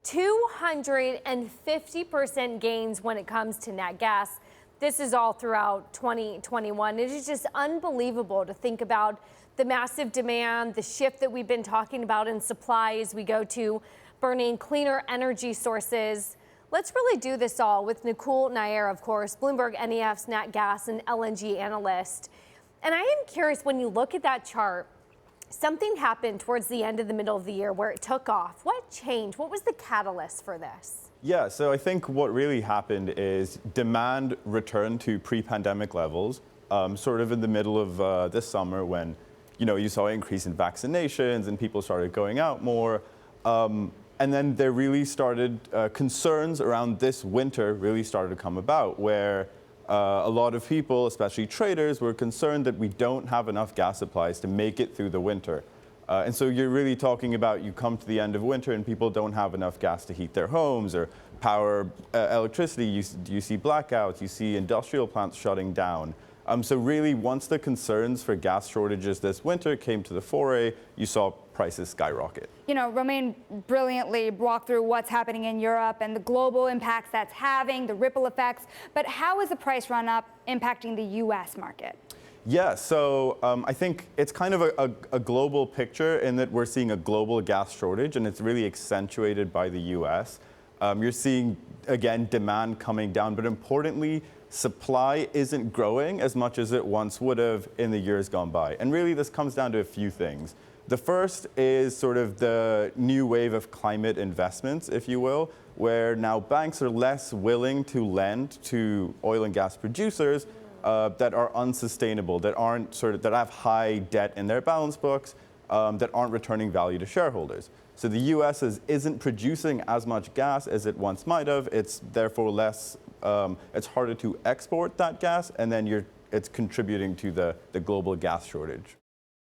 250% gains when it comes to nat gas. This is all throughout 2021. It is just unbelievable to think about the massive demand, the shift that we've been talking about in supply as we go to burning cleaner energy sources. Let's really do this all with Nakul, Nair, of course, BloombergNEF's nat gas and LNG analyst. And I am curious, when you look at that chart, something happened towards the end of the middle of the year where it took off. What changed? What was the catalyst for this? Yeah, so I think what really happened is demand returned to pre-pandemic levels, sort of in the middle of this summer when, you saw an increase in vaccinations and people started going out more. And then there really started concerns around this winter really started to come about where a lot of people, especially traders, were concerned that we don't have enough gas supplies to make it through the winter. And so you're really talking about you come to the end of winter and people don't have enough gas to heat their homes or power electricity. You see blackouts, you see industrial plants shutting down. So really, once the concerns for gas shortages this winter came to the fore, you saw prices skyrocket. Romaine brilliantly walked through what's happening in Europe and the global impacts that's having, the ripple effects. But how is the price run up impacting the U.S. market? Yeah, so I think it's kind of a global picture in that we're seeing a global gas shortage, and it's really accentuated by the U.S. You're seeing, again, demand coming down, but importantly, supply isn't growing as much as it once would have in the years gone by. And really, this comes down to a few things. The first is sort of the new wave of climate investments, if you will, where now banks are less willing to lend to oil and gas producers that are unsustainable, that have high debt in their balance books, that aren't returning value to shareholders. So the U.S. isn't producing as much gas as it once might have. It's therefore less. It's harder to export that gas, and then it's contributing to the global gas shortage.